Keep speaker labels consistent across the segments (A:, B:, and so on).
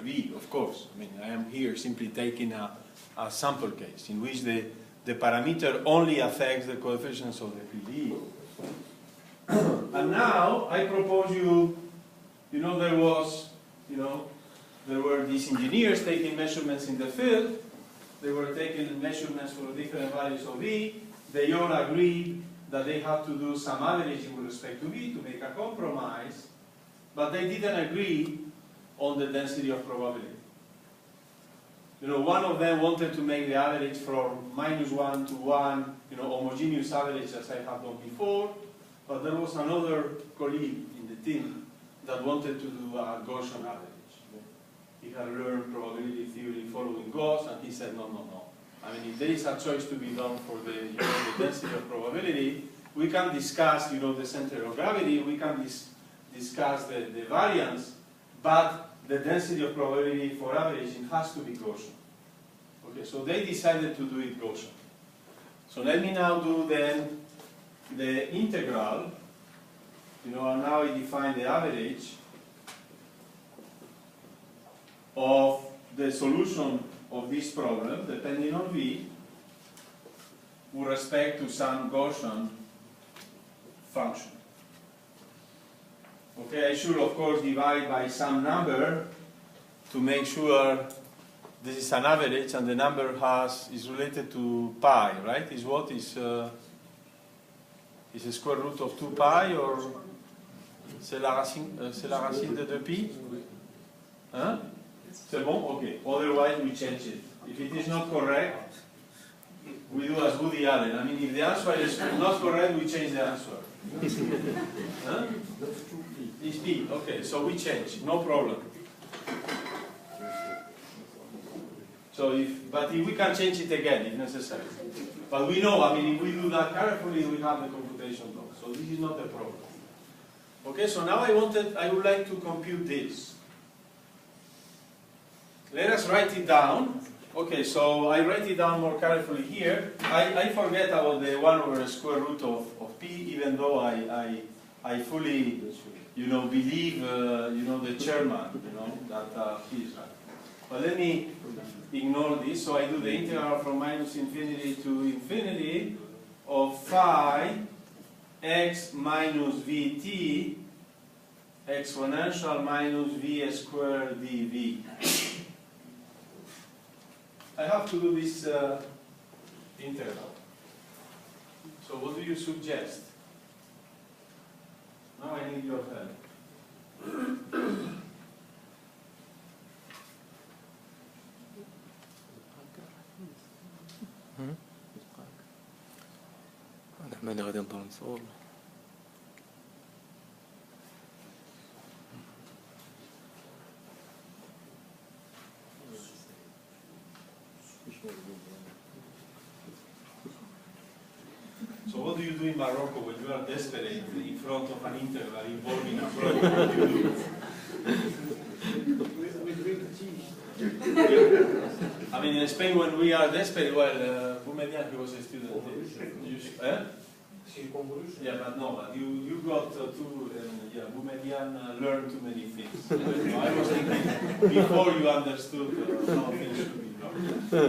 A: V, of course. I mean, I am here simply taking a sample case in which the parameter only affects the coefficients of the PDE. And now I propose you know, there were these engineers taking measurements in the field. They were taking measurements for different values of V. They all agreed that they had to do some averaging with respect to V to make a compromise, but they didn't agree on the density of probability. You know, one of them wanted to make the average from -1 to 1, you know, homogeneous average as I have done before, but there was another colleague in the team that wanted to do a Gaussian average. He had learned probability theory following Gauss, and he said, no. I mean, if there is a choice to be done for the, you know, the density of probability, we can discuss, you know, the center of gravity, we can discuss the variance, but the density of probability for averaging has to be Gaussian. Okay, so they decided to do it Gaussian. So let me now do then the integral, you know, and now I define the average of the solution of this problem, depending on V, with respect to some Gaussian function. Okay, I should of course divide by some number to make sure this is an average and the number is related to pi, right? Is what is the square root of 2 pi, or c'est la racine de 2pi? Huh? C'est bon? Okay. Otherwise we change it. If it is not correct, we do as Woody Allen. I mean, if the answer is not correct, we change the answer. Huh? It's P. Okay, so we change. No problem. So but if we can change it again if necessary. But we know, I mean, if we do that carefully, we have the computation done. So this is not a problem. Okay, so now I would like to compute this. Let us write it down. Okay, so I write it down more carefully here. I forget about the 1 over the square root of P, even though I fully, you know, believe, you know, the chairman, you know, that he is right. But let me ignore this. So I do the integral from -infinity to infinity of phi x minus vt exponential minus v squared dv. I have to do this integral. So what do you suggest? Now I need your help.
B: نحمد غادي نضل نصور.
A: So what do you do in Morocco when you are desperate in front of an integral involving a problem? What do you do? I mean, in Spain, when we are desperate, well, Boumedian, he was a student. Yeah, but no, but you got yeah, Boumedian learned too many things. I was thinking, before you understood how things should be done.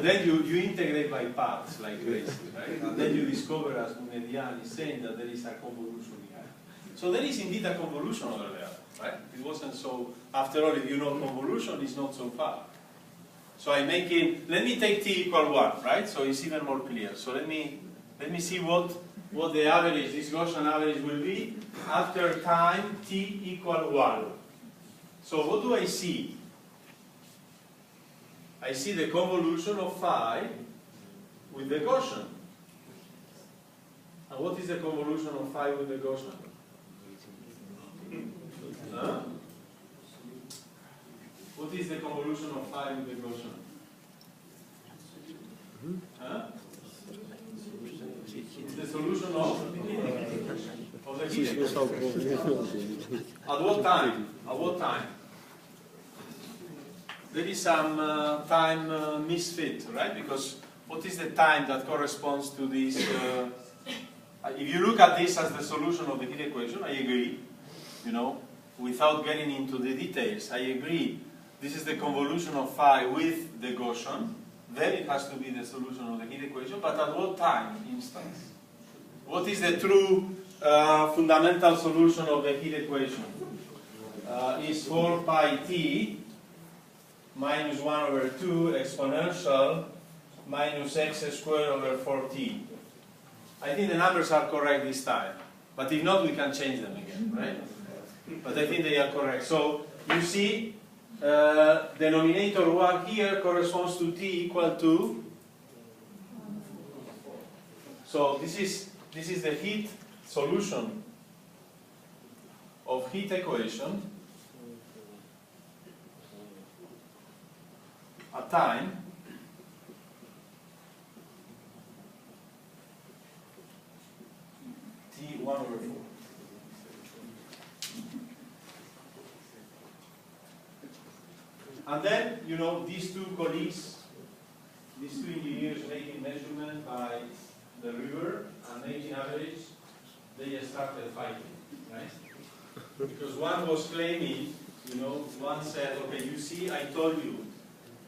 A: Then you integrate by parts like crazy, right? And then you discover, as Boumedian is saying, that there is a convolution behind. So there is indeed a convolution over there, right? It wasn't so, after all, if you know convolution, it's not so far. So I make it, let me take t equal 1, right? So it's even more clear. So let me see what the average, this Gaussian average will be after time t equal 1. So what do I see? I see the convolution of phi with the Gaussian. And what is the convolution of phi with the Gaussian? Huh? What is the convolution of phi with the Gaussian? Huh? It's the solution of the heat equation. At what time? At what time? There is some time misfit, right? Because what is the time that corresponds to this? If you look at this as the solution of the heat equation, I agree, you know, without getting into the details, I agree This is the convolution of phi with the Gaussian. Then it has to be the solution of the heat equation, but at what time instance? What is the true fundamental solution of the heat equation? Is 4 pi t minus 1 over 2 exponential minus x squared over 4t. I think the numbers are correct this time, but if not, we can change them again, right? But I think they are correct. So you see, denominator 1 here corresponds to t equal to. So this is the heat solution of heat equation at time t 1 over 4. And then, you know, these two colleagues, these two engineers making measurement by the river and making average, they started fighting, right? Because one was claiming, you know, one said, okay, you see, I told you,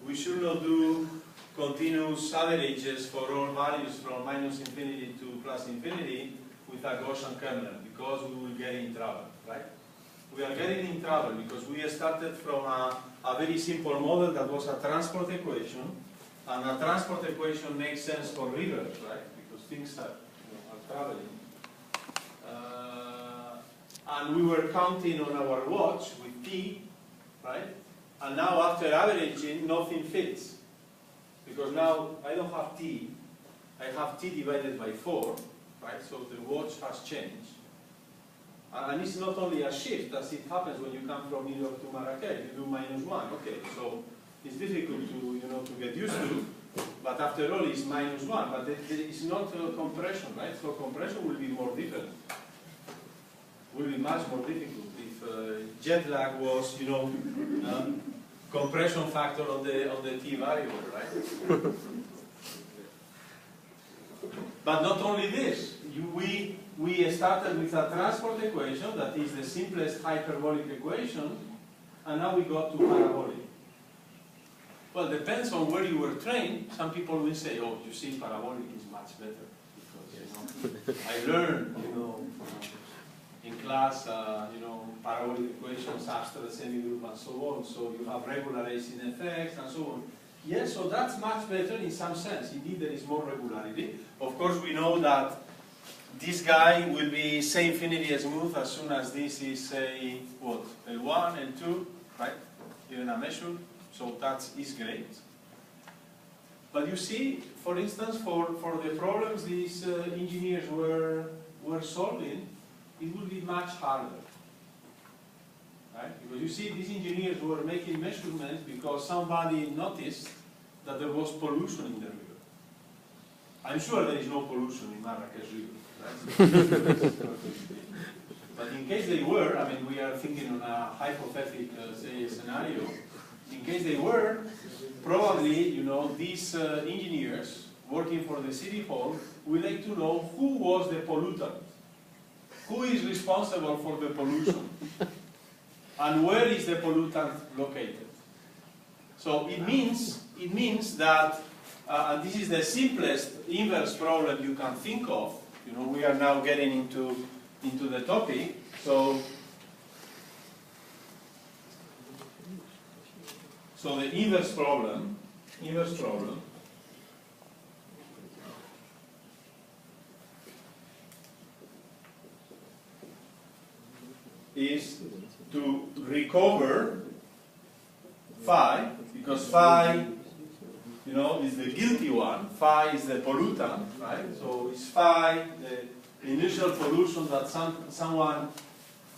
A: we should not do continuous averages for all values from minus infinity to plus infinity with a Gaussian kernel, because we will get in trouble, right? We are getting in trouble because we started from a very simple model that was a transport equation, and a transport equation makes sense for rivers, right? Because things are, you know, are traveling. And we were counting on our watch with t, right? And now after averaging, nothing fits. Because now I don't have t, I have t divided by 4, right? So the watch has changed. And it's not only a shift, as it happens when you come from New York to Marrakech, you do -1. Okay, so it's difficult to, you know, to get used to, but after all it's -1. But it's not compression, right? So compression will be more difficult. Will be much more difficult if jet lag was, you know, compression factor on the t variable, right? But not only this, we started with a transport equation that is the simplest hyperbolic equation, and now we got to parabolic. Well, depends on where you were trained. Some people will say, oh, you see, parabolic is much better because, you know, I learned, you know, in class, you know, parabolic equations, abstract semigroup, and so on. So you have regularizing effects and so on. Yes, so that's much better in some sense. Indeed, there is more regularity. Of course, we know that this guy will be say infinity smooth as soon as this is, say, what, L1, L2, right? Given a measure. So that is great. But you see, for instance, for the problems these engineers were solving, it would be much harder. Right? Because you see, these engineers were making measurements because somebody noticed that there was pollution in the river. I'm sure there is no pollution in Marrakech River. Right? But in case they were, I mean, we are thinking on a hypothetical, say, scenario. In case they were, probably, you know, these engineers working for the city hall would like to know who was the pollutant. Who is responsible for the pollution? And where is the pollutant located? So it means that, and this is the simplest inverse problem you can think of. You know, we are now getting into the topic. So the inverse problem is to recover phi, because phi, you know, is the guilty one. Phi is the pollutant, right? So it's phi, the initial pollution that someone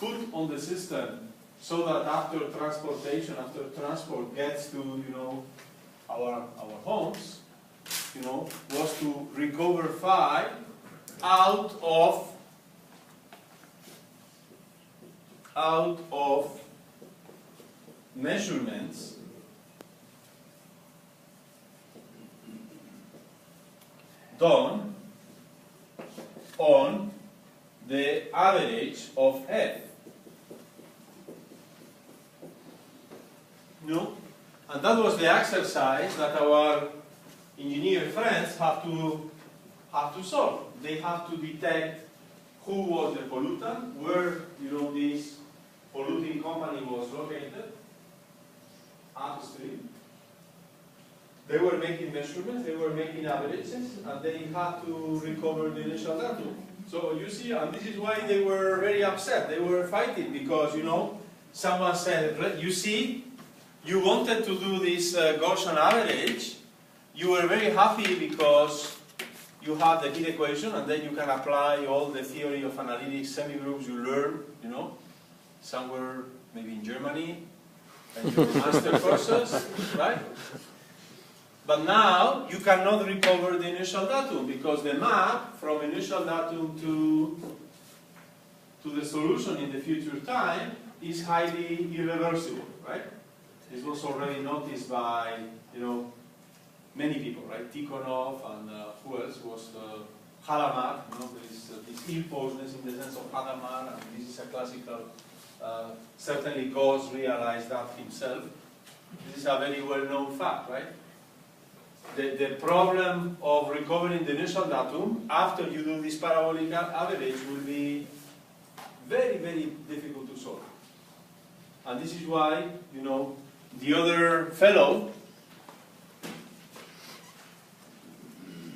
A: put on the system, so that after transportation, after transport gets to, you know, our homes, you know, was to recover phi out of measurements done on the average of F. No? And that was the exercise that our engineer friends have to solve. They have to detect who was the pollutant, where this polluting company was located upstream. They were making measurements, they were making averages, and they had to recover the initial datum. So you see, and this is why they were very upset. They were fighting because, someone said, you see, you wanted to do this Gaussian average. You were very happy because you have the heat equation, and then you can apply all the theory of analytic semigroups you learned, somewhere maybe in Germany, and your master courses, right? But now you cannot recover the initial datum because the map from initial datum to the solution in the future time is highly irreversible, right? This was already noticed by, many people, right? Tikhonov and who else was Hadamard. There is this ill-posedness in the sense of Hadamard, and this is a classical. Certainly Gauss realized that himself. This is a very well-known fact, right? The problem of recovering the initial datum after you do this parabolic average will be very, very difficult to solve. And this is why, the other fellow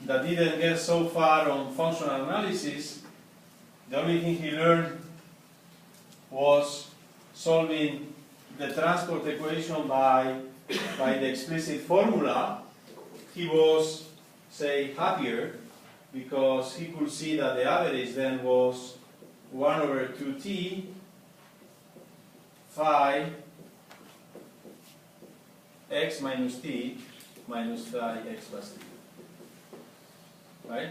A: that didn't get so far on functional analysis, the only thing he learned was solving the transport equation by the explicit formula. He was, say, happier because he could see that the average then was 1 over 2t phi x minus t minus phi x plus t. Right?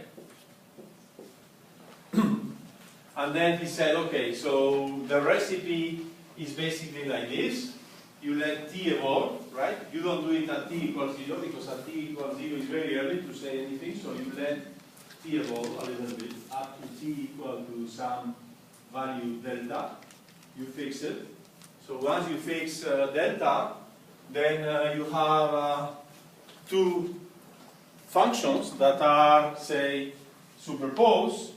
A: And then he said, okay, so the recipe is basically like this. You let t evolve, right? You don't do it at t equals 0 because at t equals 0 is very early to say anything, so you let t evolve a little bit up to t equal to some value delta. You fix it. So once you fix delta, then you have two functions that are, say, superposed,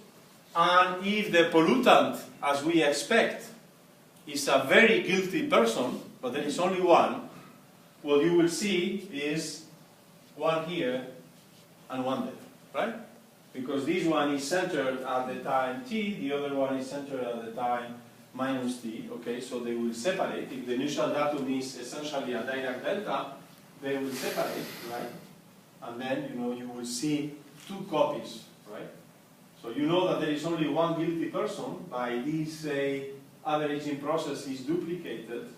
A: and if the pollutant, as we expect, is a very guilty person, but there is only one, what you will see is one here and one there, right? Because this one is centered at the time t, the other one is centered at the time minus t, okay? So they will separate. If the initial datum is essentially a Dirac delta, they will separate, right? And then, you will see two copies, right? So you know that there is only one guilty person by this, say, averaging process is duplicated.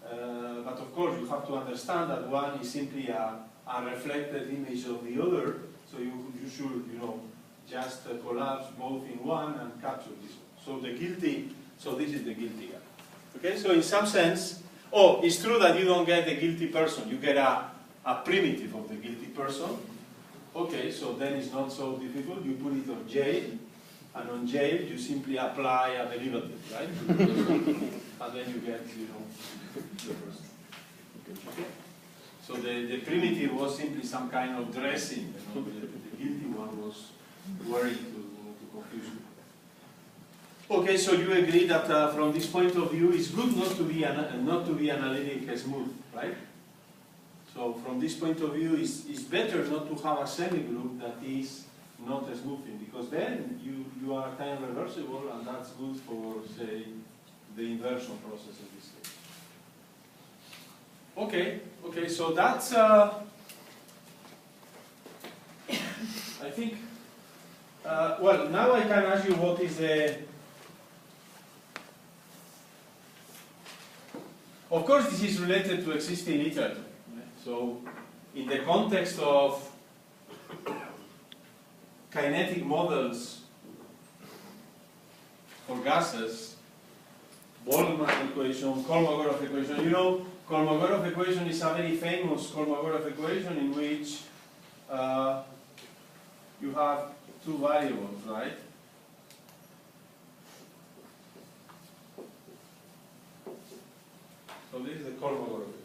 A: But of course, you have to understand that one is simply a reflected image of the other. So you should, just collapse both in one and capture this one. So this is the guilty guy. Okay, so in some sense, it's true that you don't get the guilty person. You get a primitive of the guilty person. Okay, so then it's not so difficult. You put it on J, and on J you simply apply a derivative, right? And then you get, the person. Okay. So the primitive was simply some kind of dressing. The guilty one was worried to confuse you. Okay, so you agree that from this point of view, it's good not to be analytic smooth, right? So from this point of view, it's better not to have a semigroup that is not smoothing, because then you are time reversible, and that's good for, say, the inversion process in this case. Okay, so that's, I think, well, now I can ask you what is the, of course this is related to existing literature. So, in the context of kinetic models for gases, Boltzmann equation, Kolmogorov equation, Kolmogorov equation is a very famous Kolmogorov equation in which you have two variables, right? So this is the Kolmogorov equation.